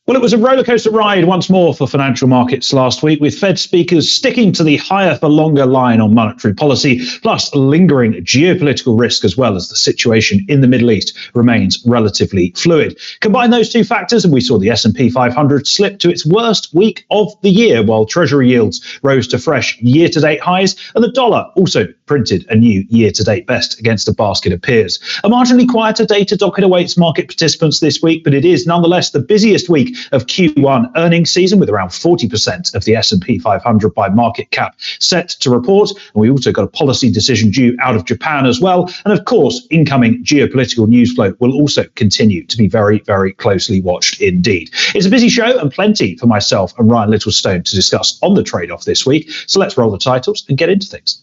Well, it was a rollercoaster ride once more for financial markets last week, with Fed speakers sticking to the higher for longer line on monetary policy, plus lingering geopolitical risk, as well as the situation in the Middle East remains relatively fluid. Combine those two factors, and we saw the S&P 500 slip to its worst week of the year, while Treasury yields rose to fresh year-to-date highs, and the dollar also printed a new year-to-date best against a basket of peers. A marginally quieter data docket awaits market participants this week, but it is nonetheless the busiest week of Q1 earnings season, with around 40% of the S&P 500 by market cap set to report. And we also got a policy decision due out of Japan as well. And of course, incoming geopolitical news flow will also continue to be very, very closely watched indeed. It's a busy show and plenty for myself and Ryan Littlestone to discuss on the trade-off this week. So let's roll the titles and get into things.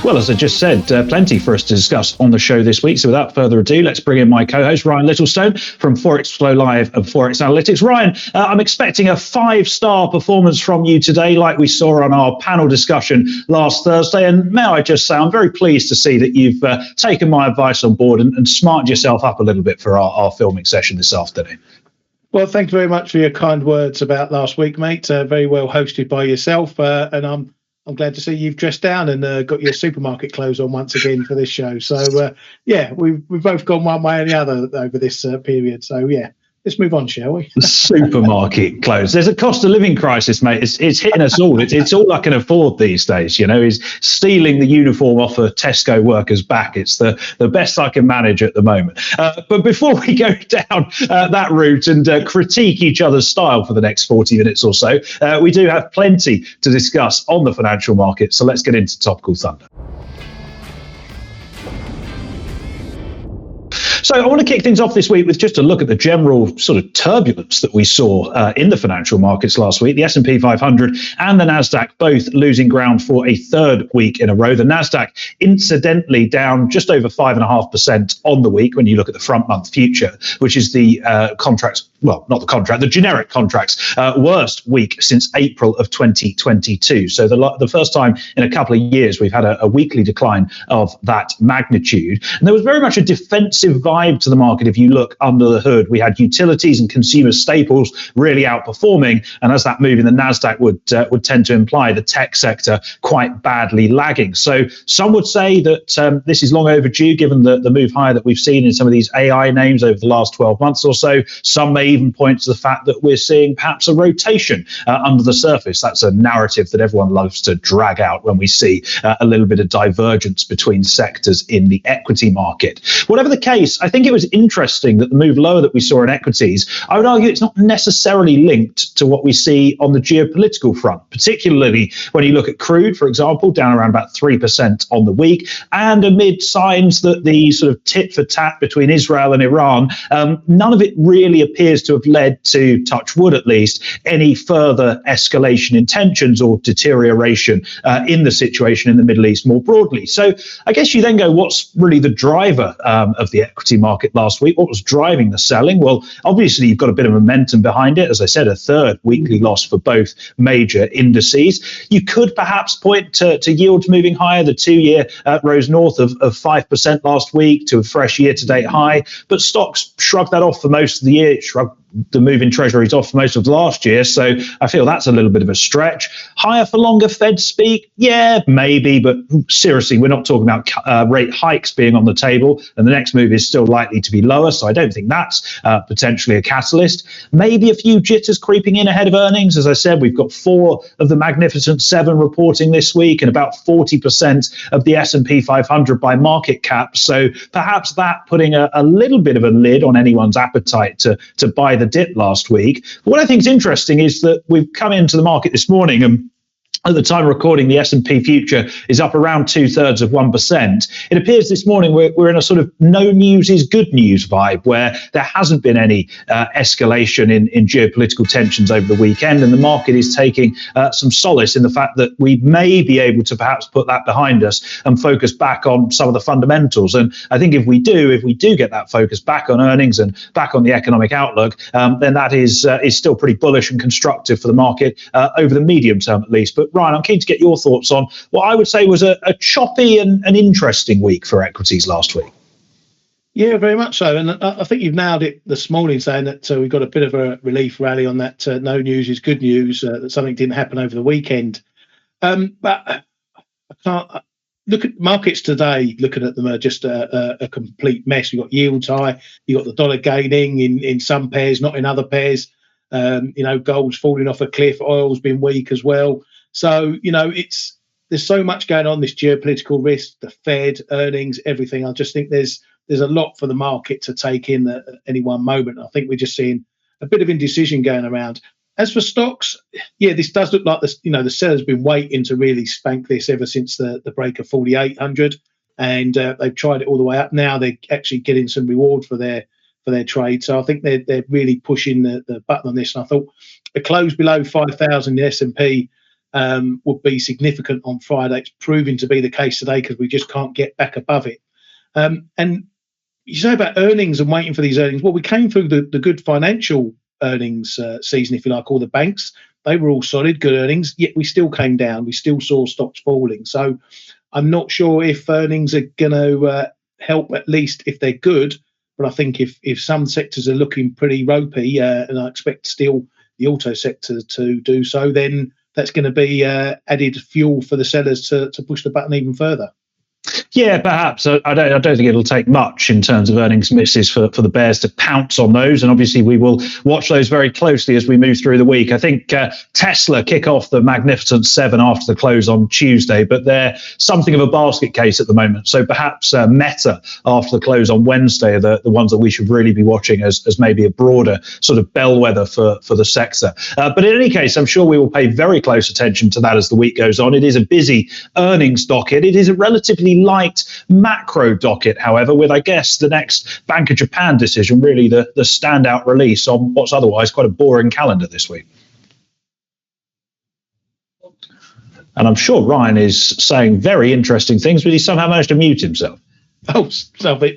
Well, as I just said, plenty for us to discuss on the show this week. So without further ado, let's bring in my co-host, Ryan Littlestone from Forex Flow Live and Forex Analytics. Ryan, I'm expecting a 5-star performance from you today, like we saw on our panel discussion last Thursday. And may I just say, I'm very pleased to see that you've taken my advice on board and smartened yourself up a little bit for our filming session this afternoon. Well, thank you very much for your kind words about last week, mate. Very well hosted by yourself. And I'm glad to see you've dressed down and got your supermarket clothes on once again for this show. So, yeah, we've both gone one way or the other over this period. So, yeah, let's move on, shall we? Supermarket clothes. There's a cost of living crisis, mate. It's hitting us all. It's all I can afford these days, you know, is stealing the uniform off a Tesco worker's back. It's the best I can manage at the moment. But before we go down that route and critique each other's style for the next 40 minutes or so, we do have plenty to discuss on the financial market. So let's get into Topical Thunder. So I want to kick things off this week with just a look at the general sort of turbulence that we saw in the financial markets last week. The S&P 500 and the Nasdaq both losing ground for a third week in a row. The Nasdaq incidentally down just over 5.5% on the week when you look at the front month future, which is the the generic contract's worst week since April of 2022. So the first time in a couple of years we've had a weekly decline of that magnitude. And there was very much a defensive vibe to the market. If you look under the hood, we had utilities and consumer staples really outperforming, and as that move in the Nasdaq would tend to imply, the tech sector quite badly lagging. So some would say that this is long overdue, given the move higher that we've seen in some of these AI names over the last 12 months or so. Some may even point to the fact that we're seeing perhaps a rotation under the surface. That's a narrative that everyone loves to drag out when we see a little bit of divergence between sectors in the equity market. Whatever the case, I think it was interesting that the move lower that we saw in equities, I would argue it's not necessarily linked to what we see on the geopolitical front, particularly when you look at crude, for example, down around about 3% on the week, and amid signs that the sort of tit for tat between Israel and Iran, none of it really appears to have led to, touch wood at least, any further escalation in tensions or deterioration in the situation in the Middle East more broadly. So I guess you then go, what's really the driver of the equity market last week? What was driving the selling? Well, obviously you've got a bit of momentum behind it. As I said, a third weekly loss for both major indices. You could perhaps point to yields moving higher. The 2-year rose north of 5% last week to a fresh year-to-date high, but stocks shrugged that off for most of the year. It shrugged the move in treasuries off for most of last year, so I feel that's a little bit of a stretch. Higher for longer Fed speak? Yeah, maybe, but seriously, we're not talking about rate hikes being on the table, and the next move is still likely to be lower, so I don't think that's potentially a catalyst. Maybe a few jitters creeping in ahead of earnings. As I said, we've got 4 of the Magnificent 7 reporting this week, and about 40% of the S&P 500 by market cap, so perhaps that putting a little bit of a lid on anyone's appetite to buy the dip last week. But what I think is interesting is that we've come into the market this morning and At the time of recording, the S&P future is up around 2/3%. It appears this morning we're in a sort of no news is good news vibe, where there hasn't been any escalation in geopolitical tensions over the weekend, and the market is taking some solace in the fact that we may be able to perhaps put that behind us and focus back on some of the fundamentals. And I think if we do get that focus back on earnings and back on the economic outlook, then that is still pretty bullish and constructive for the market over the medium term at least. But Ryan, I'm keen to get your thoughts on what I would say was a choppy and an interesting week for equities last week. Yeah, very much so. And I think you've nailed it this morning, saying that we got a bit of a relief rally on that no news is good news, that something didn't happen over the weekend. But I can't look at markets today, looking at them are just a complete mess. You've got yields high, you've got the dollar gaining in some pairs, not in other pairs. Gold's falling off a cliff, oil's been weak as well. So, there's so much going on, this geopolitical risk, the Fed, earnings, everything. I just think there's a lot for the market to take in at any one moment. I think we're just seeing a bit of indecision going around. As for stocks, yeah, this does look like the seller's been waiting to really spank this ever since the break of 4,800, and they've tried it all the way up. Now they're actually getting some reward for their trade. So I think they're really pushing the button on this. And I thought a close below 5,000 in the S&P would be significant on Friday. It's proving to be the case today because we just can't get back above it. And you say about earnings and waiting for these earnings. Well, we came through the good financial earnings season, if you like, all the banks. They were all solid, good earnings, yet we still came down. We still saw stocks falling. So I'm not sure if earnings are going to help, at least if they're good. But I think if some sectors are looking pretty ropey, and I expect still the auto sector to do so, then that's going to be added fuel for the sellers to push the button even further. Yeah, perhaps. I don't think it'll take much in terms of earnings misses for the bears to pounce on those. And obviously, we will watch those very closely as we move through the week. I think Tesla kick off the Magnificent Seven after the close on Tuesday, but they're something of a basket case at the moment. So perhaps Meta after the close on Wednesday are the ones that we should really be watching as maybe a broader sort of bellwether for the sector. But in any case, I'm sure we will pay very close attention to that as the week goes on. It is a busy earnings docket. It is a relatively light macro docket, however, with, I guess, the next Bank of Japan decision really the standout release on what's otherwise quite a boring calendar this week. And I'm sure Ryan is saying very interesting things, but he somehow managed to mute himself. Oh, stop it.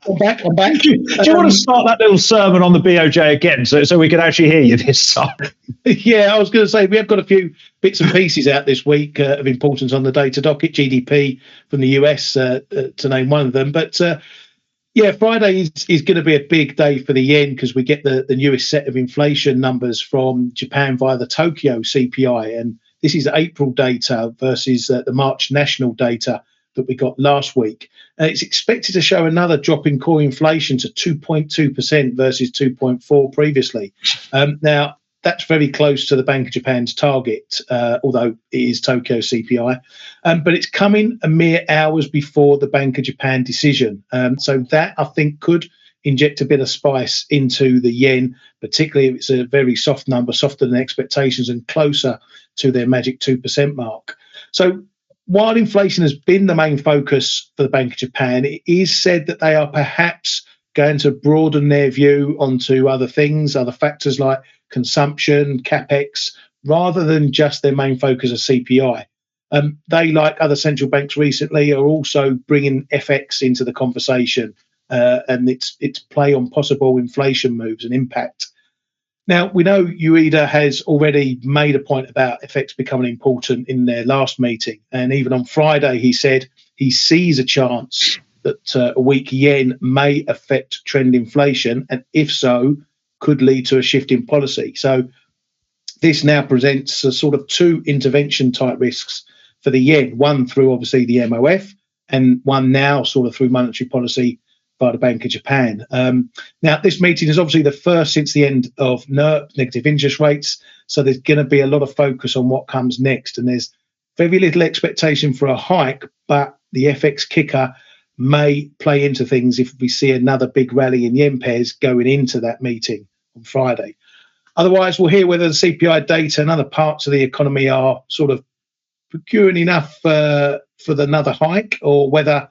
I'm back. Do you want to start that little sermon on the BOJ again so we can actually hear you this time? Yeah, I was going to say we have got a few bits and pieces out this week of importance on the data docket, GDP from the US to name one of them. But Friday is going to be a big day for the yen because we get the newest set of inflation numbers from Japan via the Tokyo CPI. And this is April data versus the March national data that we got last week. It's expected to show another drop in core inflation to 2.2% versus 2.4% previously. Now, that's very close to the Bank of Japan's target, although it is Tokyo CPI. But it's coming a mere hours before the Bank of Japan decision. So that, I think, could inject a bit of spice into the yen, particularly if it's a very soft number, softer than expectations and closer to their magic 2% mark. So while inflation has been the main focus for the Bank of Japan, it is said that they are perhaps going to broaden their view onto other things, other factors like consumption, capex, rather than just their main focus of CPI. They, like other central banks recently, are also bringing FX into the conversation and its play on possible inflation moves and impact. Now, we know UEDA has already made a point about FX becoming important in their last meeting. And even on Friday, he said he sees a chance that a weak yen may affect trend inflation, and if so, could lead to a shift in policy. So this now presents a sort of two intervention type risks for the yen, one through obviously the MOF and one now sort of through monetary policy by the Bank of Japan. Now, this meeting is obviously the first since the end of NIRP, negative interest rates. So there's going to be a lot of focus on what comes next. And there's very little expectation for a hike, but the FX kicker may play into things if we see another big rally in yen pairs going into that meeting on Friday. Otherwise, we'll hear whether the CPI data and other parts of the economy are sort of procuring enough for another hike, or whether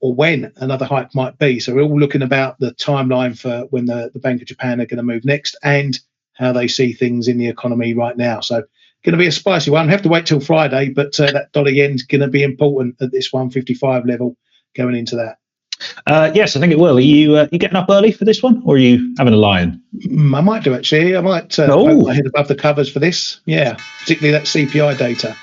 or when another hike might be. So we're all looking about the timeline for when the Bank of Japan are going to move next, and how they see things in the economy right now. So going to be a spicy one. We have to wait till Friday, but that dollar yen's going to be important at this 155 level going into that. Yes, I think it will. Are you getting up early for this one, or are you having a lie-in? I might do, actually. I might poke my head above the covers for this. Yeah, particularly that CPI data.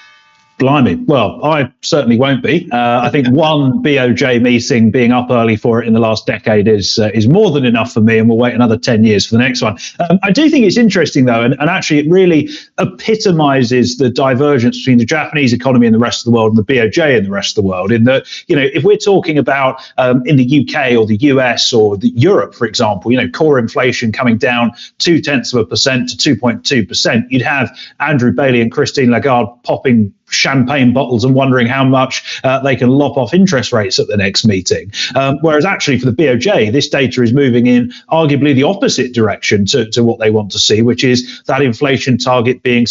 Blimey. Well, I certainly won't be. I think one BOJ meeting, being up early for it in the last decade is more than enough for me, and we'll wait another 10 years for the next one. I do think it's interesting, though, and actually it really epitomizes the divergence between the Japanese economy and the rest of the world and the BOJ and the rest of the world, in that, if we're talking about in the UK or the US or Europe, for example, core inflation coming down 0.2% to 2.2%, you'd have Andrew Bailey and Christine Lagarde popping champagne bottles and wondering how much they can lop off interest rates at the next meeting. Whereas actually for the BOJ, this data is moving in arguably the opposite direction to what they want to see, which is that inflation target being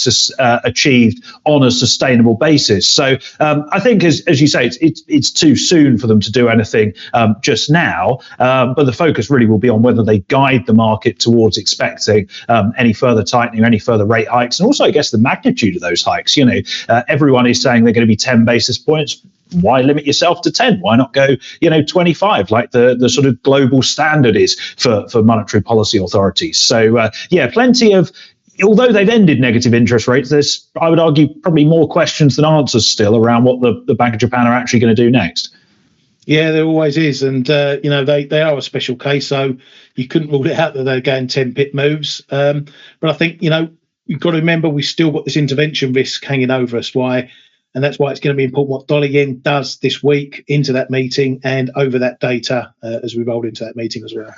achieved on a sustainable basis. So I think, as you say, it's too soon for them to do anything just now, but the focus really will be on whether they guide the market towards expecting any further tightening, any further rate hikes, and also, I guess, the magnitude of those hikes. Everyone is saying they're going to be 10 basis points. Why limit yourself to 10? Why not go, 25, like the sort of global standard is for monetary policy authorities? So, plenty of, although they've ended negative interest rates, there's, I would argue, probably more questions than answers still around what the Bank of Japan are actually going to do next. Yeah, there always is. And, they are a special case, so you couldn't rule it out that they're going 10 pip moves. But I think, you've got to remember we've still got this intervention risk hanging over us. And that's why it's going to be important what dollar yen does this week into that meeting and over that data as we roll into that meeting as well.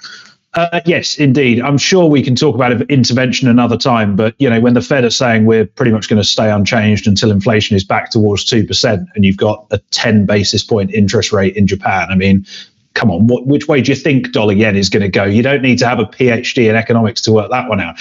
Yes, indeed. I'm sure we can talk about intervention another time, but when the Fed are saying we're pretty much going to stay unchanged until inflation is back towards 2%, and you've got a 10 basis point interest rate in Japan, I mean, come on, which way do you think dollar yen is going to go? You don't need to have a PhD in economics to work that one out.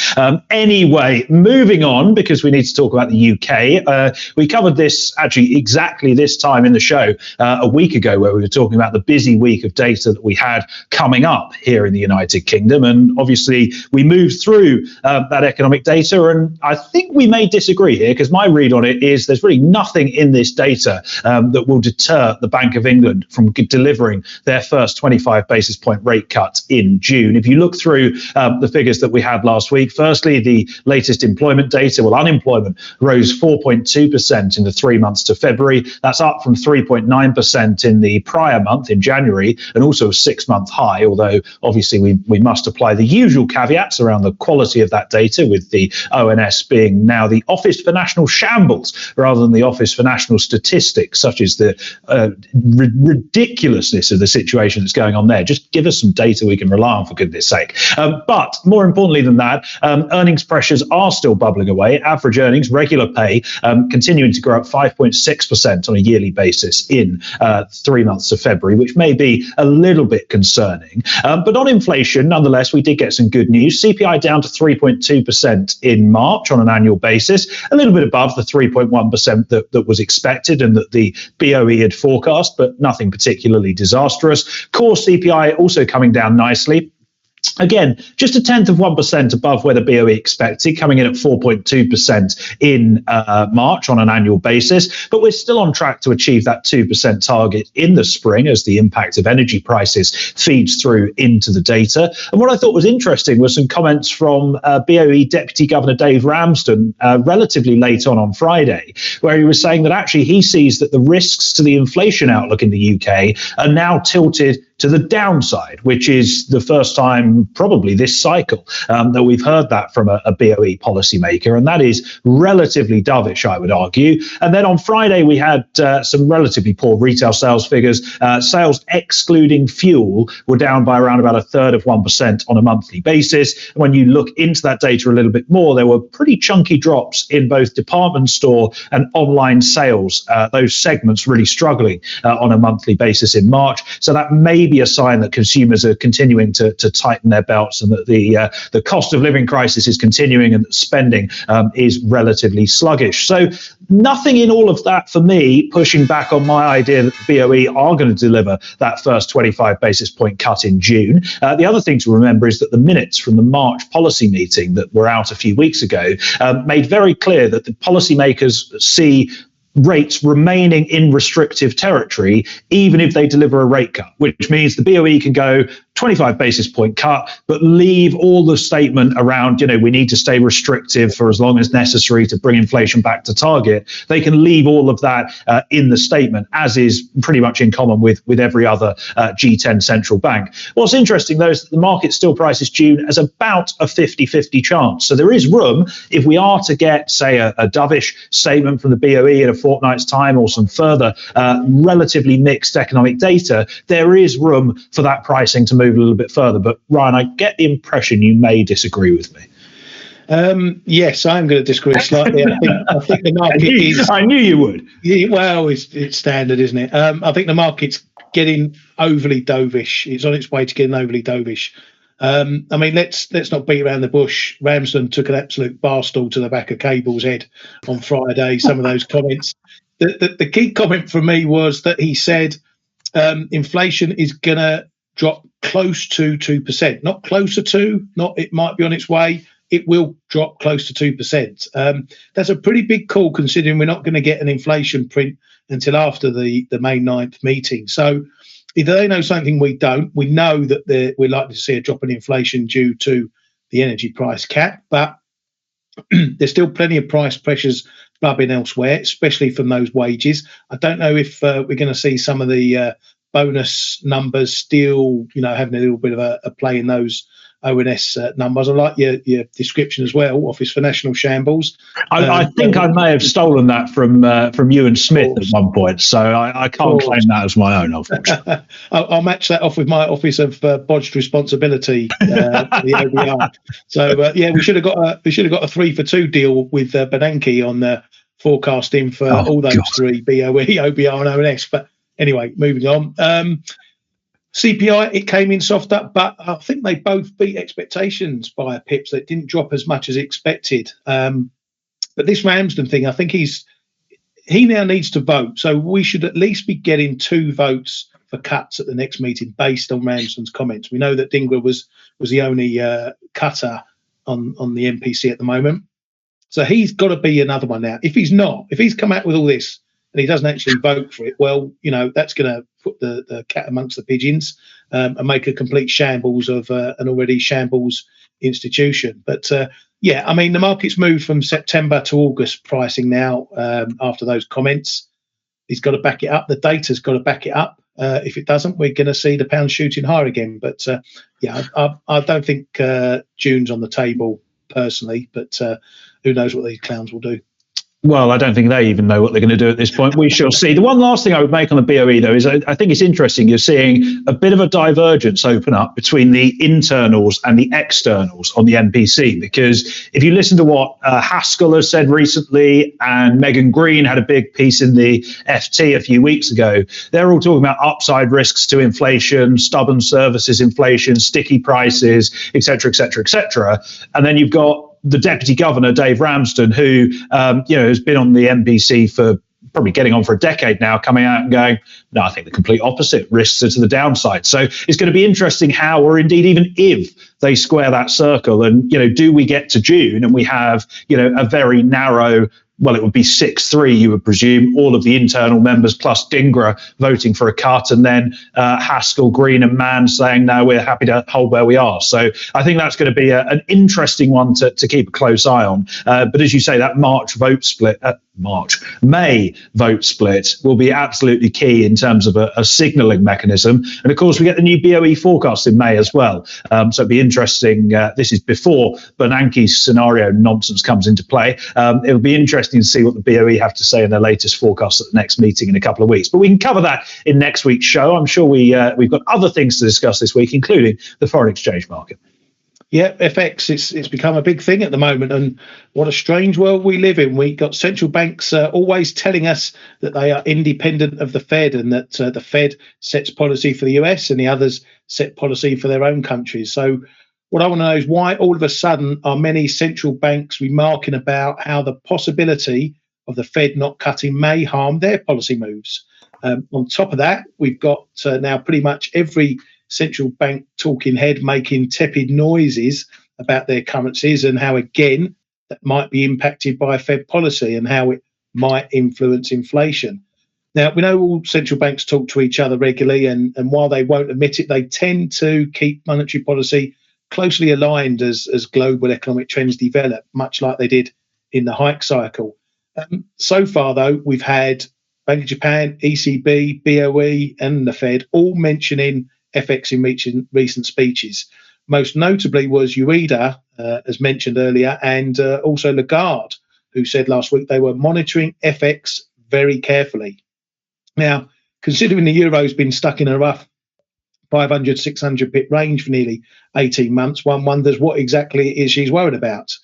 Anyway, moving on, because we need to talk about the UK. We covered this actually exactly this time in the show a week ago, where we were talking about the busy week of data that we had coming up here in the United Kingdom. And obviously, we moved through that economic data. And I think we may disagree here, because my read on it is there's really nothing in this data that will deter the Bank of England from delivering their first 25 basis point rate cut in June. If you look through the figures that we had last week, firstly, the latest employment data, unemployment rose 4.2% in the 3 months to February. That's up from 3.9% in the prior month in January, and also a 6-month high, although obviously we must apply the usual caveats around the quality of that data, with the ONS being now the Office for National Shambles rather than the Office for National Statistics, such as the ridiculousness of the situation that's going on there. Just give us some data we can rely on, for goodness sake. But more importantly than that, earnings pressures are still bubbling away. Average earnings, regular pay, continuing to grow at 5.6% on a yearly basis in 3 months of February, which may be a little bit concerning. But on inflation, nonetheless, we did get some good news. CPI down to 3.2% in March on an annual basis, a little bit above the 3.1% that was expected and that the BOE had forecast, but nothing particularly disastrous. Core CPI also coming down nicely. Again, just 0.1% above where the BOE expected, coming in at 4.2% in March on an annual basis. But we're still on track to achieve that 2% target in the spring as the impact of energy prices feeds through into the data. And what I thought was interesting was some comments from BOE Deputy Governor Dave Ramsden relatively late on Friday, where he was saying that actually he sees that the risks to the inflation outlook in the UK are now tilted to the downside, which is the first time probably this cycle that we've heard that from a BOE policymaker, and that is relatively dovish, I would argue. And then on Friday, we had some relatively poor retail sales figures. Sales excluding fuel were down by around about 1% on a monthly basis. When you look into that data a little bit more, there were pretty chunky drops in both department store and online sales, those segments really struggling on a monthly basis in March. So that may maybe a sign that consumers are continuing to tighten their belts, and that the cost of living crisis is continuing, and that spending is relatively sluggish. So nothing in all of that for me pushing back on my idea that the BOE are going to deliver that first 25 basis point cut in June. The other thing to remember is that the minutes from the March policy meeting that were out a few weeks ago made very clear that the policymakers see rates remaining in restrictive territory, even if they deliver a rate cut, which means the BOE can go 25 basis point cut, but leave all the statement around, we need to stay restrictive for as long as necessary to bring inflation back to target. They can leave all of that in the statement, as is pretty much in common with every other G10 central bank. What's interesting, though, is that the market still prices June as about a 50-50 chance. So there is room, if we are to get, say, a dovish statement from the BOE in a fortnight's time, or some further relatively mixed economic data, there is room for that pricing to move a little bit further. But Ryan, I get the impression you may disagree with me. Yes, I'm going to disagree slightly. I think the market is. I knew you would. Yeah, well, it's standard, isn't it? I think the market's getting overly dovish. It's on its way to getting overly dovish. Let's not beat around the bush. Ramsden took an absolute bar stool to the back of Cable's head on Friday. Some of those comments. The key comment for me was that he said inflation is going to drop close to 2%, not closer to, not it might be on its way. It will drop close to 2%. That's a pretty big call, considering we're not going to get an inflation print until after the May 9th meeting. So either they know something we don't. We know that we're likely to see a drop in inflation due to the energy price cap, but there's still plenty of price pressures bubbling elsewhere, especially from those wages. I don't know if we're going to see some of the bonus numbers still, having a little bit of a play in those ONS numbers. I like your description as well, Office for National Shambles. I think I may have stolen that from you and Smith at one point, so I can't claim that as my own, unfortunately. I'll match that off with my Office of Bodged Responsibility, the OBR. So we should have got a 3-for-2 deal with Bernanke on the forecasting for all those three: BOE, OBR, and ONS. But anyway, moving on. CPI, it came in softer, but I think they both beat expectations by a pips. That didn't drop as much as expected. But this Ramsden thing, I think he now needs to vote. So we should at least be getting 2 votes for cuts at the next meeting based on Ramsden's comments. We know that Dingra was the only cutter on the MPC at the moment. So he's got to be another one now. If he's come out with all this and he doesn't actually vote for it, well, that's going to put the cat amongst the pigeons and make a complete shambles of an already shambles institution. But the market's moved from September to August pricing now after those comments. He's got to back it up. The data's got to back it up. If it doesn't, we're going to see the pound shooting higher again. But I don't think June's on the table personally, but who knows what these clowns will do. Well, I don't think they even know what they're going to do at this point. We shall see. The one last thing I would make on the BOE, though, is I think it's interesting. You're seeing a bit of a divergence open up between the internals and the externals on the MPC, because if you listen to what Haskell has said recently, and Megan Green had a big piece in the FT a few weeks ago, they're all talking about upside risks to inflation, stubborn services inflation, sticky prices, et cetera, et cetera, et cetera. And then you've got the Deputy Governor, Dave Ramsden, who has been on the MPC for probably getting on for a decade now, coming out and going, no, I think the complete opposite, risks are to the downside. So it's going to be interesting how, or indeed even if, they square that circle. And, do we get to June and we have, a very narrow, well, it would be 6-3, you would presume, all of the internal members plus Dingra voting for a cut, and then Haskell, Green and Mann saying, no, we're happy to hold where we are. So I think that's going to be an interesting one to keep a close eye on. But as you say, that May vote split will be absolutely key in terms of a signalling mechanism. And of course, we get the new BOE forecast in May as well. So it'll be interesting. This is before Bernanke's scenario nonsense comes into play. It'll be interesting to see what the BOE have to say in their latest forecast at the next meeting in a couple of weeks. But we can cover that in next week's show. I'm sure we've got other things to discuss this week, including the foreign exchange market. Yeah, FX, it's become a big thing at the moment, and what a strange world we live in. We got central banks always telling us that they are independent of the Fed, and that the Fed sets policy for the US and the others set policy for their own countries. So what I want to know is why all of a sudden are many central banks remarking about how the possibility of the Fed not cutting may harm their policy moves. On top of that, we've got now pretty much every central bank talking head making tepid noises about their currencies and how, again, that might be impacted by Fed policy and how it might influence inflation. Now, we know all central banks talk to each other regularly, and while they won't admit it, they tend to keep monetary policy closely aligned as global economic trends develop, much like they did in the hike cycle. So far, though, we've had Bank of Japan, ECB, BOE, and the Fed all mentioning FX in recent speeches. Most notably was Ueda, as mentioned earlier, and also Lagarde, who said last week they were monitoring FX very carefully. Now, considering the euro's been stuck in a rough 500, 600 pip range for nearly 18 months, one wonders what exactly it is she's worried about.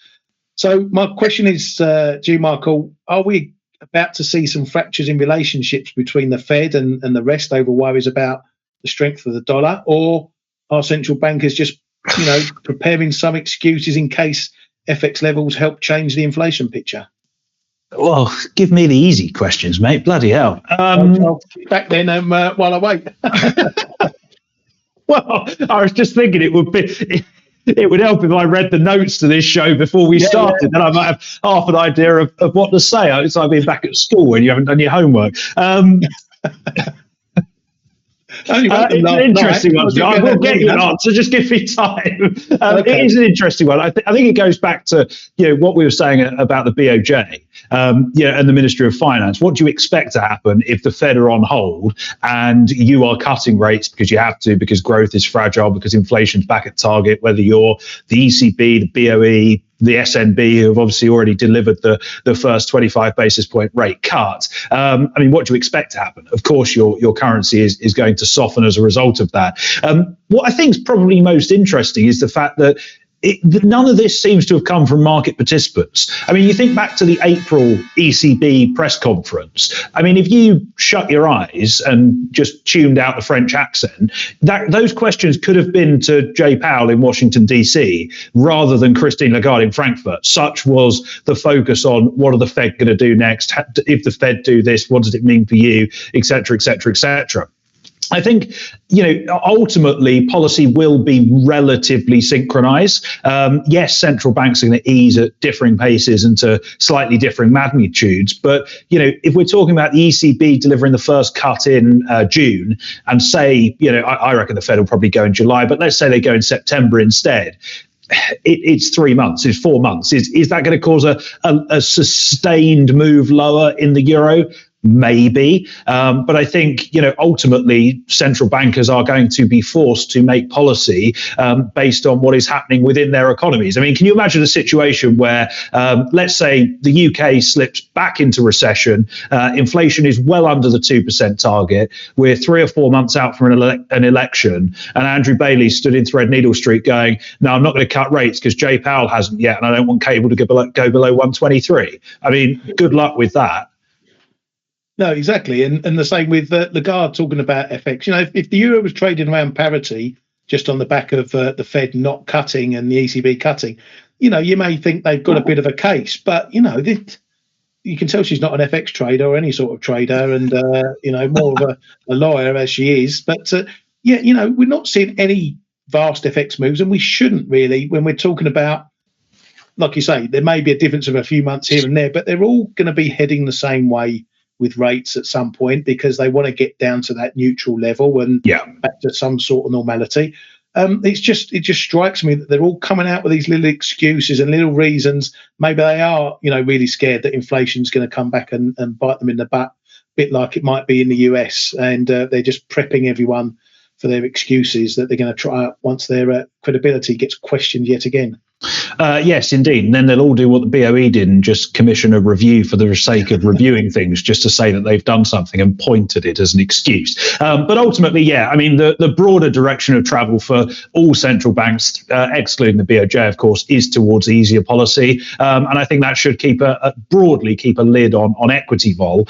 So my question is, Michael, are we about to see some fractures in relationships between the Fed and the rest over worries about the strength of the dollar, or are central bankers just, preparing some excuses in case FX levels help change the inflation picture? Well, give me the easy questions, mate. Bloody hell. I'll sit back then while I wait. Well, I was just thinking it would help if I read the notes to this show before we started. Then I might have half an idea of what to say. It's like being back at school when you haven't done your homework. It's an interesting one. I will get you an answer. Just give me time. Okay. It is an interesting one. I think it goes back to what we were saying about the BOJ, and the Ministry of Finance. What do you expect to happen if the Fed are on hold and you are cutting rates because you have to, because growth is fragile, because inflation's back at target? Whether you're the ECB, the BOE, the SNB, who have obviously already delivered the first 25 basis point rate cut. What do you expect to happen? Of course, your currency is going to soften as a result of that. What I think is probably most interesting is the fact that none of this seems to have come from market participants. You think back to the April ECB press conference. If you shut your eyes and just tuned out the French accent, those questions could have been to Jay Powell in Washington, D.C., rather than Christine Lagarde in Frankfurt. Such was the focus on what are the Fed going to do next? If the Fed do this, what does it mean for you, et cetera, et cetera, et cetera. I think, ultimately policy will be relatively synchronized. Yes, central banks are going to ease at differing paces and to slightly differing magnitudes. But, if we're talking about the ECB delivering the first cut in June and say, I reckon the Fed will probably go in July, but let's say they go in September instead. It's 3 months, it's 4 months. Is that going to cause a sustained move lower in the euro? Maybe. But I think, ultimately central bankers are going to be forced to make policy based on what is happening within their economies. Can you imagine a situation where, let's say the UK slips back into recession, inflation is well under the 2% target, we're 3 or 4 months out from an election, and Andrew Bailey stood in Threadneedle Street going, no, I'm not going to cut rates because Jay Powell hasn't yet, and I don't want cable to go below 123. Good luck with that. No, exactly. And the same with Lagarde talking about FX. If the euro was trading around parity just on the back of the Fed not cutting and the ECB cutting, you may think they've got a bit of a case. But, you can tell she's not an FX trader or any sort of trader and, more of a lawyer as she is. But, we're not seeing any vast FX moves, and we shouldn't really when we're talking about, like you say, there may be a difference of a few months here and there, but they're all going to be heading the same way with rates at some point because they want to get down to that neutral level and back to some sort of normality. It just strikes me that they're all coming out with these little excuses and little reasons. Maybe they are, really scared that inflation's going to come back and bite them in the butt, a bit like it might be in the US. And they're just prepping everyone for their excuses that they're going to try out once their credibility gets questioned yet again. Yes, indeed. And then they'll all do what the BOE did and just commission a review for the sake of reviewing things, just to say that they've done something and point at it as an excuse. But ultimately, yeah, I mean, the broader direction of travel for all central banks, excluding the BOJ, of course, is towards easier policy. And I think that should broadly keep a lid on equity vol,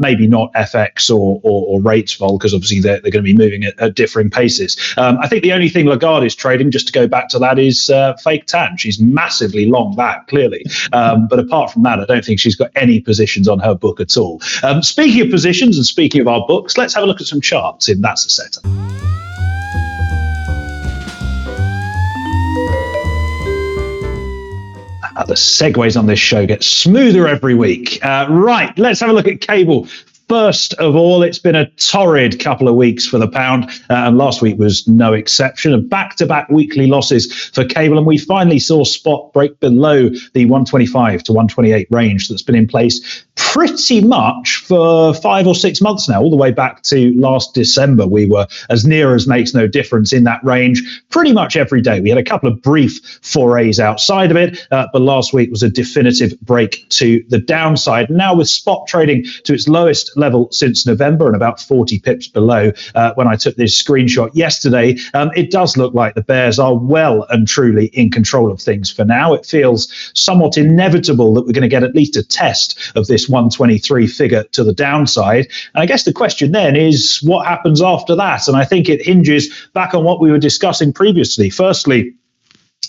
maybe not FX or rates vol, because obviously they're going to be moving at differing paces. I think the only thing Lagarde is trading, just to go back to that, is fake tan. She's massively long that, clearly. But apart from that, I don't think she's got any positions on her book at all. Speaking of positions and speaking of our books, let's have a look at some charts in That's a Setup. The segues on this show get smoother every week. Right, let's have a look at cable. First of all, it's been a torrid couple of weeks for the pound, and last week was no exception. And back-to-back weekly losses for cable, and we finally saw spot break below the 125 to 128 range that's been in place pretty much for 5 or 6 months now. All the way back to last December, we were as near as makes no difference in that range pretty much every day. We had a couple of brief forays outside of it, but last week was a definitive break to the downside. Now with spot trading to its lowest level since November and about 40 pips below when I took this screenshot yesterday, it does look like the bears are well and truly in control of things for now. It feels somewhat inevitable that we're going to get at least a test of this 123 figure to the downside. And I guess the question then is what happens after that? And I think it hinges back on what we were discussing previously. Firstly,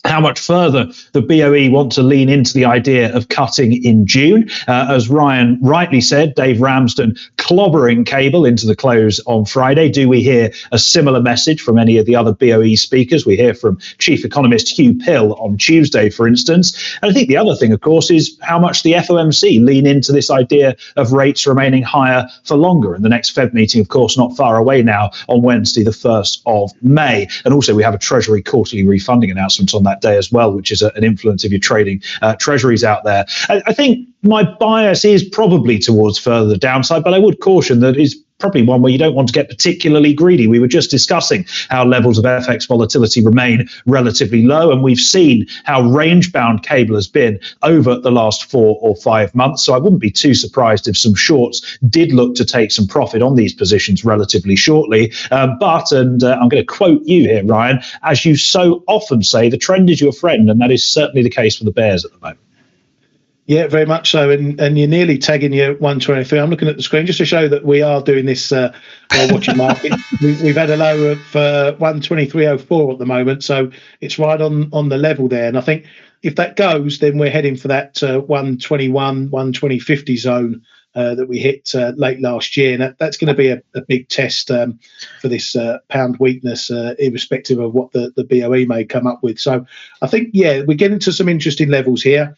how much further the BOE want to lean into the idea of cutting in June. As Ryan rightly said, Dave Ramsden clobbering cable into the close on Friday. Do we hear a similar message from any of the other BOE speakers? We hear from Chief Economist Hugh Pill on Tuesday, for instance. And I think the other thing, of course, is how much the FOMC lean into this idea of rates remaining higher for longer. And the next Fed meeting, of course, not far away now on Wednesday, the 1st of May. And also we have a Treasury quarterly refunding announcement on that day as well, which is an influence if you're trading treasuries out there. I think my bias is probably towards further downside, but I would caution that it's probably one where you don't want to get particularly greedy. We were just discussing how levels of FX volatility remain relatively low, and we've seen how range-bound cable has been over the last 4 or 5 months. So I wouldn't be too surprised if some shorts did look to take some profit on these positions relatively shortly. But I'm going to quote you here, Ryan, as you so often say, the trend is your friend, and that is certainly the case for the bears at the moment. Yeah, very much so. And you're nearly tagging your 123. I'm looking at the screen just to show that we are doing this while watching market. We've had a low of 123.04 at the moment. So it's right on the level there. And I think if that goes, then we're heading for that 121, 120.50 zone that we hit late last year. And that's going to be a big test for this pound weakness, irrespective of what the BOE may come up with. So I think, yeah, we're getting to some interesting levels here.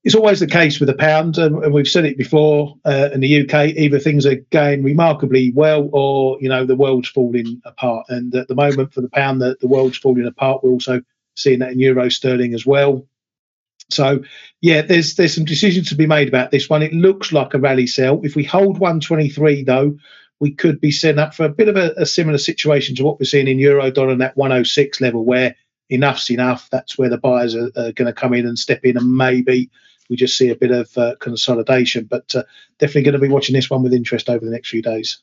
It's always the case with the pound, and we've said it before in the UK, either things are going remarkably well or, the world's falling apart. And at the moment for the pound, the world's falling apart. We're also seeing that in euro sterling as well. So, yeah, there's some decisions to be made about this one. It looks like a rally sell. If we hold 123, though, we could be setting up for a bit of a similar situation to what we're seeing in euro dollar and that 106 level where enough's enough. That's where the buyers are going to come in and step in, and maybe we just see a bit of consolidation, but definitely going to be watching this one with interest over the next few days.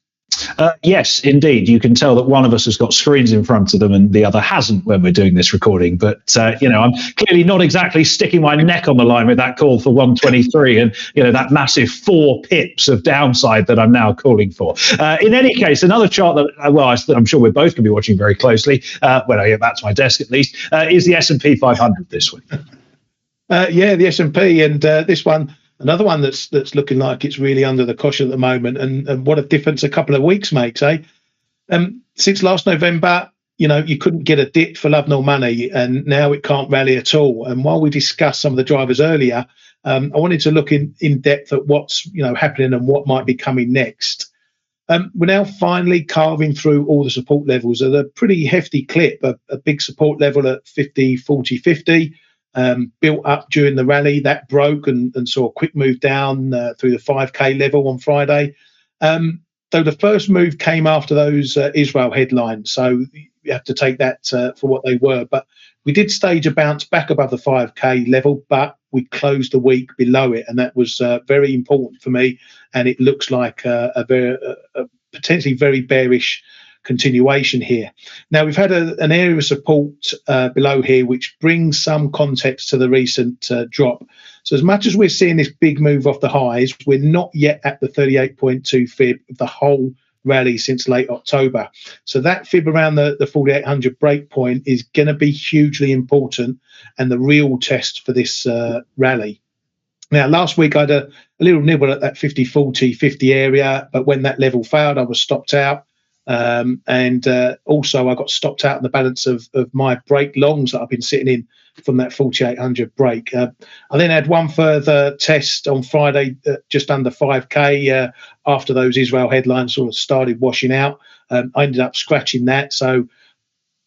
Yes, indeed. You can tell that one of us has got screens in front of them and the other hasn't when we're doing this recording. But, I'm clearly not exactly sticking my neck on the line with that call for 123 and, that massive 4 pips of downside that I'm now calling for. In any case, another chart that, I'm sure we're both going to be watching very closely, when I get back to my desk at least, is the S&P 500 this week. The S&P, and this one, another one that's looking like it's really under the cushion at the moment. And what a difference a couple of weeks makes, eh? Since last November, you couldn't get a dip for love nor money, and now it can't rally at all. And while we discussed some of the drivers earlier, I wanted to look in depth at what's happening and what might be coming next. We're now finally carving through all the support levels at a pretty hefty clip, a big support level at 50, 40, 50. Built up during the rally, that broke and saw a quick move down through the 5K level on Friday. Though the first move came after those Israel headlines. So have to take that for what they were. But we did stage a bounce back above the 5K level, but we closed the week below it, and that was very important for me. And it looks like a potentially very bearish continuation here. Now, we've had an area of support below here, which brings some context to the recent drop. So as much as we're seeing this big move off the highs, we're not yet at the 38.2 fib of the whole rally since late October. So that fib around the 4,800 break point is going to be hugely important and the real test for this rally. Now, last week I had a little nibble at that 50-40, 50 area, but when that level failed, I was stopped out. And also I got stopped out in the balance of my break longs that I've been sitting in from that 4,800 break. I then had one further test on Friday, just under 5K, after those Israel headlines sort of started washing out. I ended up scratching that. So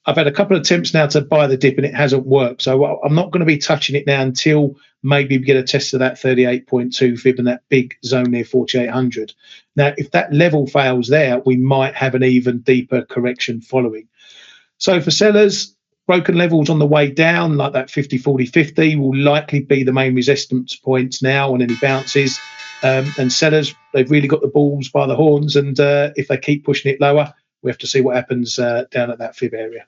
I've had a couple of attempts now to buy the dip and it hasn't worked. So I'm not going to be touching it now until maybe we get a test of that 38.2 fib and that big zone near 4,800. Now, if that level fails there, we might have an even deeper correction following. So for sellers, broken levels on the way down, like that 50, 40, 50, will likely be the main resistance points now on any bounces. And sellers, they've really got the balls by the horns. And if they keep pushing it lower, we have to see what happens down at that fib area.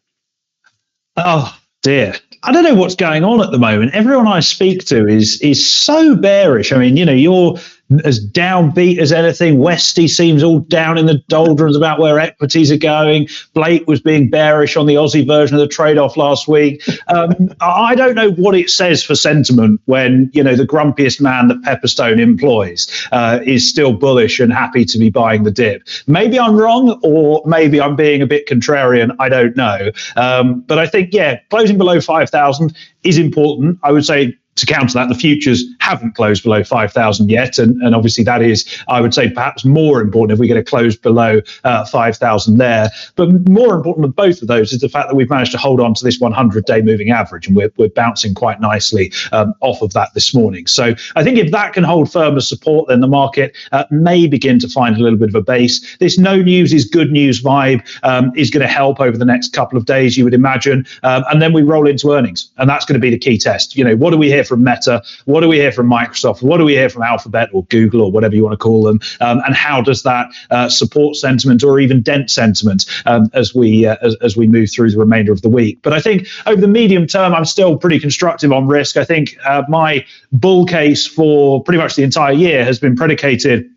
Oh, dear. I don't know what's going on at the moment. Everyone I speak to is so bearish. I mean, you're as downbeat as anything. Westy seems all down in the doldrums about where equities are going. Blake was being bearish on the Aussie version of the trade-off last week. I don't know what it says for sentiment when, the grumpiest man that Pepperstone employs is still bullish and happy to be buying the dip. Maybe I'm wrong, or maybe I'm being a bit contrarian. I don't know. But I think, closing below 5,000 is important. I would say, to counter that, the futures haven't closed below 5,000 yet. And obviously that is, I would say, perhaps more important if we get a close below 5,000 there. But more important than both of those is the fact that we've managed to hold on to this 100-day moving average. And we're bouncing quite nicely off of that this morning. So I think if that can hold firm as support, then the market may begin to find a little bit of a base. This no news is good news vibe is going to help over the next couple of days, you would imagine. And then we roll into earnings. And that's going to be the key test. What do we hear from Meta? What do we hear from Microsoft? What do we hear from Alphabet or Google or whatever you want to call them? And how does that support sentiment or even dent sentiment as we move through the remainder of the week? But I think over the medium term, I'm still pretty constructive on risk. I think my bull case for pretty much the entire year has been predicated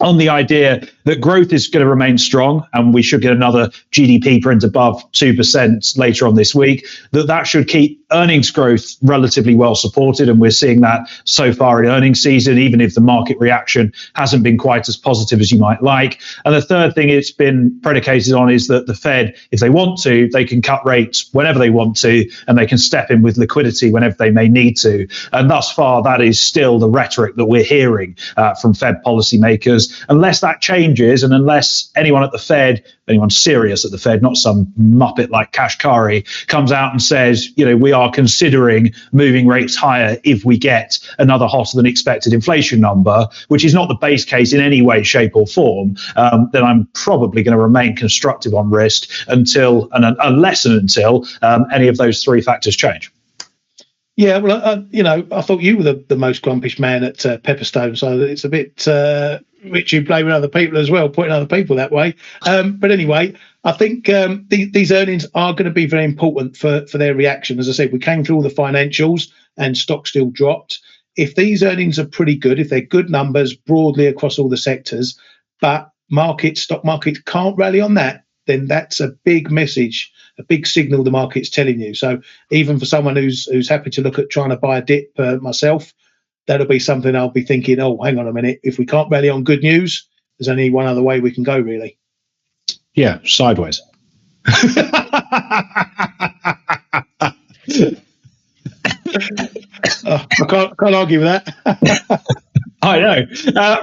on the idea that growth is going to remain strong and we should get another GDP print above 2% later on this week, that should keep earnings growth relatively well supported. And we're seeing that so far in earnings season, even if the market reaction hasn't been quite as positive as you might like. And the third thing it's been predicated on is that the Fed, if they want to, they can cut rates whenever they want to, and they can step in with liquidity whenever they may need to. And thus far, that is still the rhetoric that we're hearing from Fed policymakers. Unless that changes, and unless anyone at the Fed, anyone serious at the Fed, not some muppet like Kashkari, comes out and says, we are considering moving rates higher if we get another hotter than expected inflation number, which is not the base case in any way, shape or form, then I'm probably going to remain constructive on risk until any of those three factors change. Yeah, well, I thought you were the most grumpish man at Pepperstone, so it's a bit Richie blaming other people as well, pointing other people that way. But anyway, I think these earnings are going to be very important for their reaction. As I said, we came through all the financials and stock still dropped. If these earnings are pretty good, if they're good numbers broadly across all the sectors, but stock markets can't rally on that, then that's a big message, a big signal the market's telling you. So even for someone who's happy to look at trying to buy a dip myself, that'll be something I'll be thinking, oh, hang on a minute. If we can't rally on good news, there's only one other way we can go, really. Yeah, sideways. I can't argue with that. I know.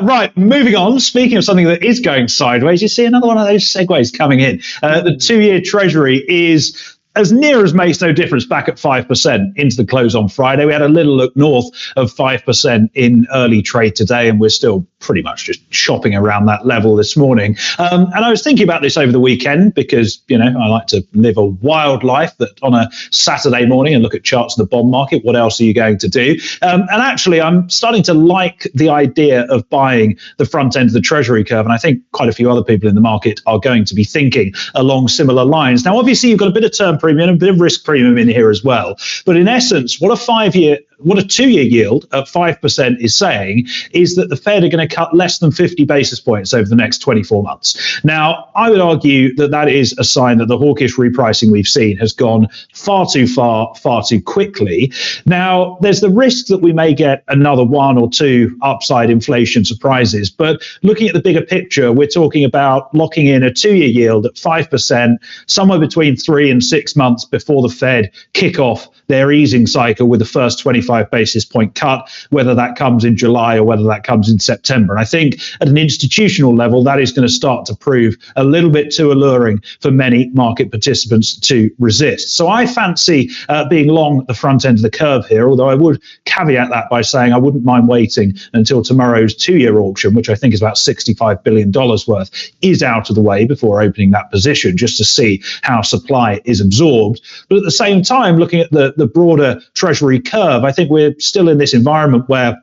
Right, moving on. Speaking of something that is going sideways, you see another one of those segues coming in. The 2-year Treasury is, as near as makes no difference, back at 5% into the close on Friday. We had a little look north of 5% in early trade today, and we're still pretty much just shopping around that level this morning. And I was thinking about this over the weekend because, I like to live a wild life that on a Saturday morning and look at charts of the bond market. What else are you going to do? And actually, I'm starting to like the idea of buying the front end of the Treasury curve. And I think quite a few other people in the market are going to be thinking along similar lines. Now, obviously, you've got a bit of term premium and a bit of risk premium in here as well. But in essence, what a 2-year yield at 5% is saying is that the Fed are going to cut less than 50 basis points over the next 24 months. Now, I would argue that that is a sign that the hawkish repricing we've seen has gone far too far, far too quickly. Now, there's the risk that we may get another 1 or 2 upside inflation surprises. But looking at the bigger picture, we're talking about locking in a 2-year yield at 5%, somewhere between 3 and 6 months before the Fed kick off their easing cycle with the first 25 basis point cut, whether that comes in July or whether that comes in September. And I think at an institutional level, that is going to start to prove a little bit too alluring for many market participants to resist. So I fancy being long the front end of the curve here, although I would caveat that by saying I wouldn't mind waiting until tomorrow's 2-year auction, which I think is about $65 billion worth, is out of the way before opening that position, just to see how supply is absorbed. But at the same time, looking at the broader Treasury curve, I think we're still in this environment where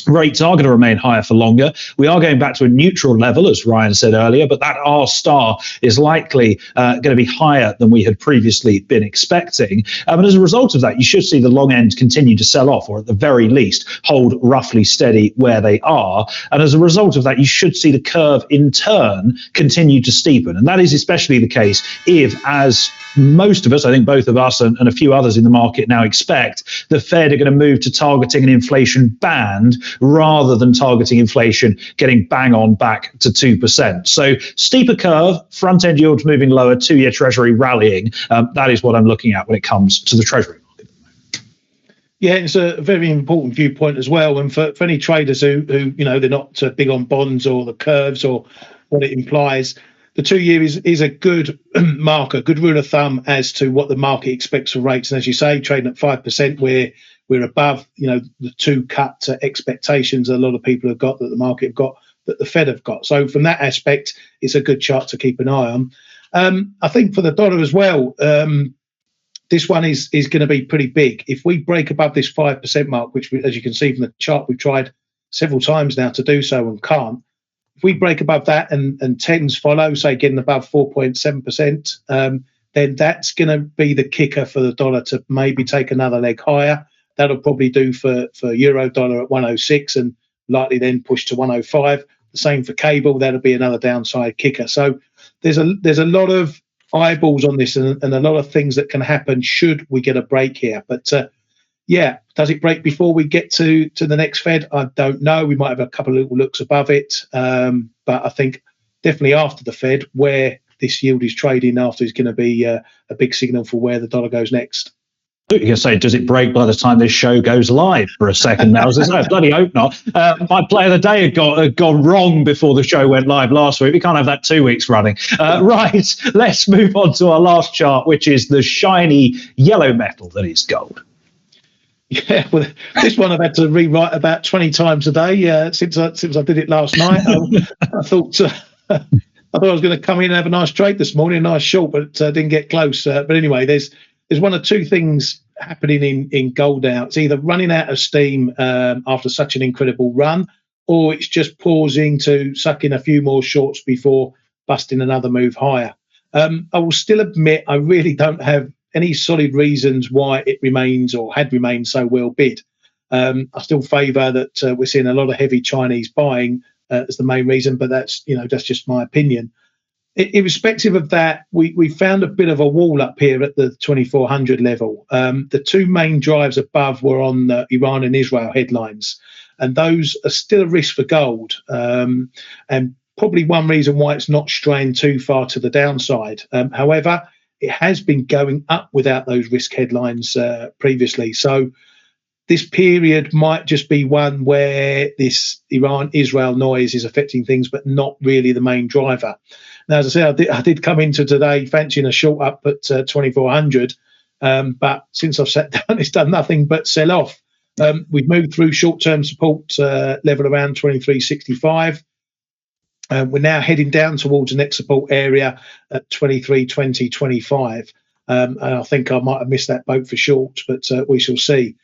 rates are going to remain higher for longer. We are going back to a neutral level, as Ryan said earlier, but that R star is likely going to be higher than we had previously been expecting. And as a result of that, you should see the long end continue to sell off, or at the very least, hold roughly steady where they are. And as a result of that, you should see the curve in turn continue to steepen. And that is especially the case if, as most of us, I think both of us and a few others in the market now expect, the Fed are going to move to targeting an inflation band rather than targeting inflation getting bang on back to 2%. So steeper curve, front end yields moving lower, 2-year Treasury rallying. That is what I'm looking at when it comes to the Treasury market. Yeah, it's a very important viewpoint as well. And for any traders who they're not big on bonds or the curves or what it implies, the 2-year is a good marker, good rule of thumb as to what the market expects for rates. And as you say, trading at 5%, we're above, the 2 cut expectations a lot of people have got, that the market have got, that the Fed have got. So from that aspect, it's a good chart to keep an eye on. I think for the dollar as well, this one is going to be pretty big. If we break above this 5% mark, which, as you can see from the chart, we've tried several times now to do so and can't. If we break above that and tens follow, say getting above 4.7%, then that's going to be the kicker for the dollar to maybe take another leg higher. That'll probably do for euro dollar at 106 and likely then push to 105. The same for cable. That'll be another downside kicker. So there's a lot of eyeballs on this and a lot of things that can happen should we get a break here. But does it break before we get to the next Fed? I don't know. We might have a couple of little looks above it. But I think definitely after the Fed, where this yield is trading after is going to be a big signal for where the dollar goes next. You're going to say, does it break by the time this show goes live for a second now? I bloody hope not. My play of the day had gone wrong before the show went live last week. We can't have that 2 weeks running. Right, let's move on to our last chart, which is the shiny yellow metal that is gold. Yeah, well, this one I've had to rewrite about 20 times a day since I did it last night. I thought I was going to come in and have a nice trade this morning, a nice short, but didn't get close. But anyway, there's one or two things happening in gold now. It's either running out of steam after such an incredible run, or it's just pausing to suck in a few more shorts before busting another move higher. I will still admit I really don't have any solid reasons why it remains or had remained so well bid. I still favour that we're seeing a lot of heavy Chinese buying as the main reason, but that's just my opinion. Irrespective of that, we found a bit of a wall up here at the 2400 level. The two main drives above were on Iran and Israel headlines, and those are still a risk for gold, and probably one reason why it's not straying too far to the downside. However, it has been going up without those risk headlines previously. So this period might just be one where this Iran-Israel noise is affecting things, but not really the main driver. Now, as I said, I did come into today fancying a short up at 2400, but since I've sat down, it's done nothing but sell off. We've moved through short-term support level around 23.65. We're now heading down towards the next support area at 23.20.25. And I think I might have missed that boat for short, but we shall see.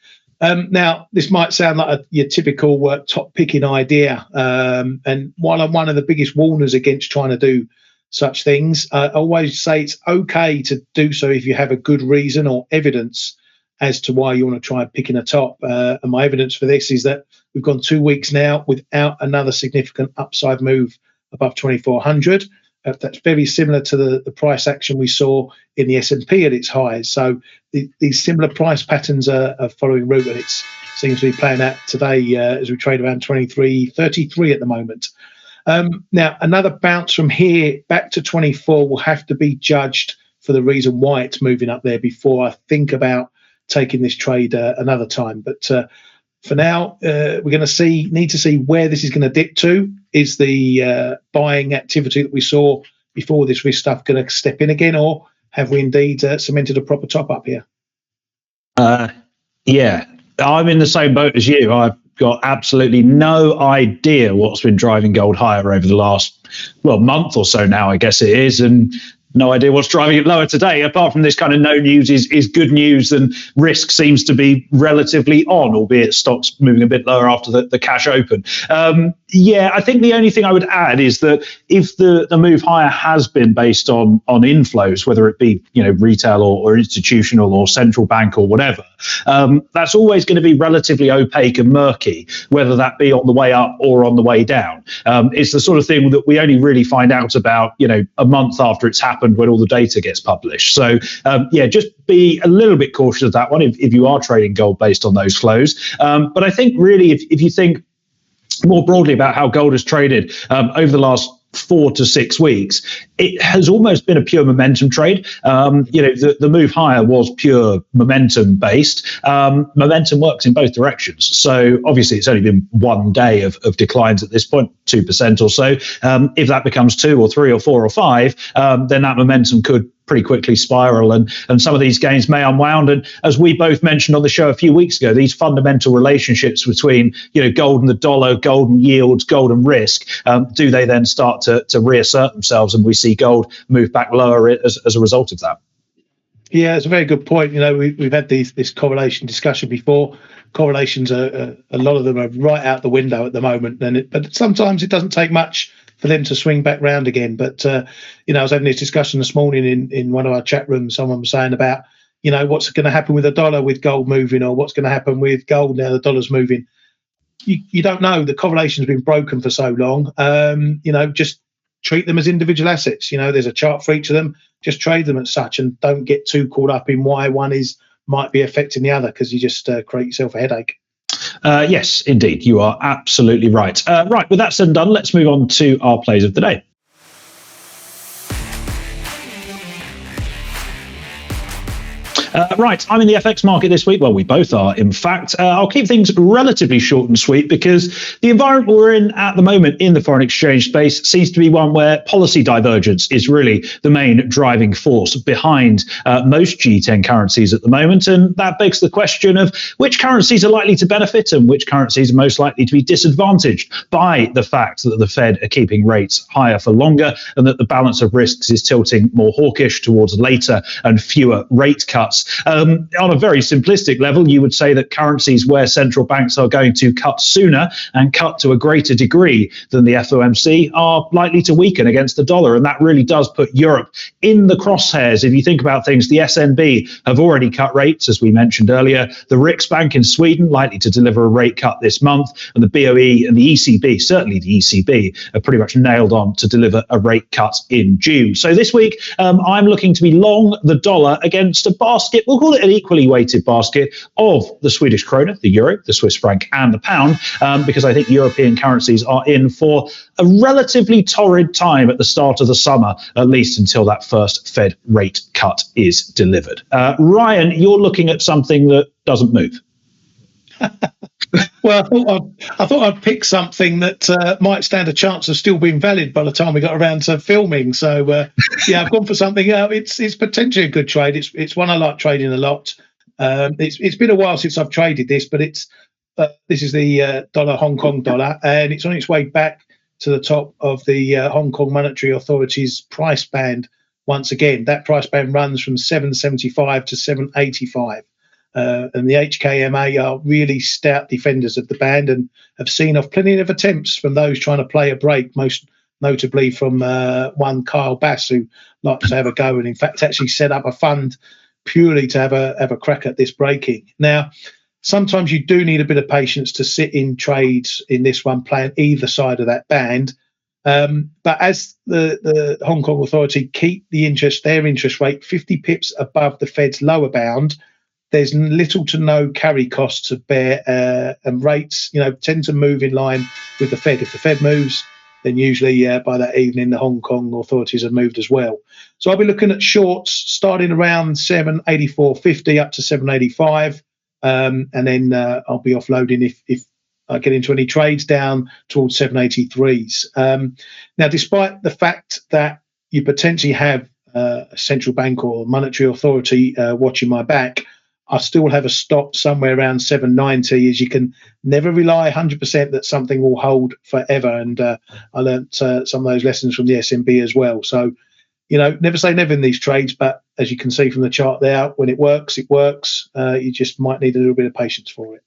Now, this might sound like your typical top picking idea. And while I'm one of the biggest warners against trying to do such things, I always say it's okay to do so if you have a good reason or evidence as to why you want to try picking a top. And my evidence for this is that we've gone 2 weeks now without another significant upside move above 2,400. That's very similar to the price action we saw in the S&P at its highs. So these similar price patterns are following route, and it seems to be playing out today as we trade around 23.33 at the moment. Now, another bounce from here back to 24 will have to be judged for the reason why it's moving up there before I think about taking this trade another time. But for now, we're going to need to see where this is going to dip to. Is the buying activity that we saw before this risk stuff going to step in again, or have we indeed cemented a proper top up here? Yeah, I'm in the same boat as you. I've got absolutely no idea what's been driving gold higher over the last, month or so now, I guess it is, and no idea what's driving it lower today. Apart from this kind of no news is good news, and risk seems to be relatively on, albeit stocks moving a bit lower after the cash open. I think the only thing I would add is that if the move higher has been based on inflows, whether it be retail or institutional or central bank or whatever, that's always going to be relatively opaque and murky, whether that be on the way up or on the way down. It's the sort of thing that we only really find out about a month after it's happened, when all the data gets published. So just be a little bit cautious of that one if you are trading gold based on those flows. But I think really if you think more broadly about how gold has traded over the last 4 to 6 weeks, it has almost been a pure momentum trade. The move higher was pure momentum based. Momentum works in both directions. So obviously it's only been 1 day of declines at this point, 2% or so. If that becomes 2 or 3 or 4 or 5, then that momentum could pretty quickly spiral, and some of these gains may unwound. And as we both mentioned on the show a few weeks ago, these fundamental relationships between gold and the dollar, gold and yields, gold and risk, do they then start to reassert themselves, and we see gold move back lower as a result of that? Yeah, it's a very good point. We've had this correlation discussion before. Correlations are a lot of them are right out the window at the moment, but sometimes it doesn't take much for them to swing back round again. But I was having this discussion this morning in one of our chat rooms. Someone was saying about what's going to happen with the dollar with gold moving, or what's going to happen with gold now the dollar's moving. You don't know. The correlation's been broken for so long. Just treat them as individual assets. There's a chart for each of them. Just trade them as such, and don't get too caught up in why one might be affecting the other, because you just create yourself a headache. Yes, indeed. You are absolutely right. Right, with that said and done, let's move on to our plays of the day. Right, I'm in the FX market this week. Well, we both are, in fact. I'll keep things relatively short and sweet, because the environment we're in at the moment in the foreign exchange space seems to be one where policy divergence is really the main driving force behind most G10 currencies at the moment. And that begs the question of which currencies are likely to benefit and which currencies are most likely to be disadvantaged by the fact that the Fed are keeping rates higher for longer, and that the balance of risks is tilting more hawkish towards later and fewer rate cuts. On a very simplistic level, you would say that currencies where central banks are going to cut sooner and cut to a greater degree than the FOMC are likely to weaken against the dollar. And that really does put Europe in the crosshairs. If you think about things, the SNB have already cut rates, as we mentioned earlier. The Riksbank in Sweden likely to deliver a rate cut this month. And the BOE and the ECB, certainly the ECB, are pretty much nailed on to deliver a rate cut in June. So this week, I'm looking to be long the dollar against a basket. We'll call it an equally weighted basket of the Swedish krona, the euro, the Swiss franc, and the pound, because I think European currencies are in for a relatively torrid time at the start of the summer, at least until that first Fed rate cut is delivered. Ryan, you're looking at something that doesn't move. Well, I thought I'd pick something that might stand a chance of still being valid by the time we got around to filming. So, I've gone for something. It's potentially a good trade. It's one I like trading a lot. It's been a while since I've traded this, but this is the dollar Hong Kong dollar, and it's on its way back to the top of the Hong Kong Monetary Authority's price band once again. That price band runs from 775 to 785. And the HKMA are really stout defenders of the band and have seen off plenty of attempts from those trying to play a break, most notably from one Kyle Bass, who likes to have a go and in fact actually set up a fund purely to have a crack at this breaking. Now, sometimes you do need a bit of patience to sit in trades in this one, playing either side of that band. But as the Hong Kong Authority keep their interest rate 50 pips above the Fed's lower bound, there's little to no carry costs to bear, and rates, tend to move in line with the Fed. If the Fed moves, then usually by that evening the Hong Kong authorities have moved as well. So I'll be looking at shorts starting around 784.50 up to 785, and then I'll be offloading if I get into any trades down towards 783s. Now, despite the fact that you potentially have a central bank or monetary authority watching my back, I still have a stop somewhere around 790, as you can never rely 100% that something will hold forever. And I learnt some of those lessons from the SMB as well. So, never say never in these trades, but as you can see from the chart there, when it works, it works. You just might need a little bit of patience for it.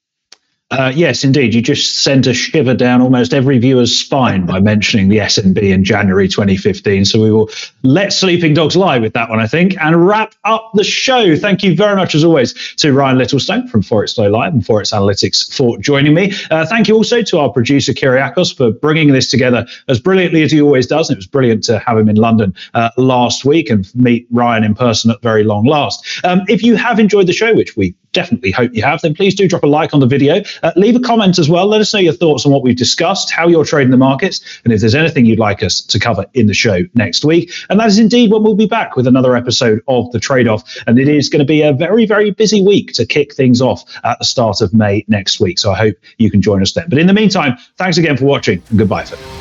Yes, indeed. You just sent a shiver down almost every viewer's spine by mentioning the SNB in January 2015. So we will let sleeping dogs lie with that one, I think, and wrap up the show. Thank you very much, as always, to Ryan Littlestone from Forex Flow Live and Forex Analytics for joining me. Thank you also to our producer, Kyriakos, for bringing this together as brilliantly as he always does. It was brilliant to have him in London last week and meet Ryan in person at very long last. If you have enjoyed the show, which we definitely hope you have, then please do drop a like on the video. Leave a comment as well. Let us know your thoughts on what we've discussed, how you're trading the markets, and if there's anything you'd like us to cover in the show next week. And that is indeed when we'll be back with another episode of The Trade-Off. And it is going to be a very, very busy week to kick things off at the start of May next week. So I hope you can join us then. But in the meantime, thanks again for watching and goodbye for now.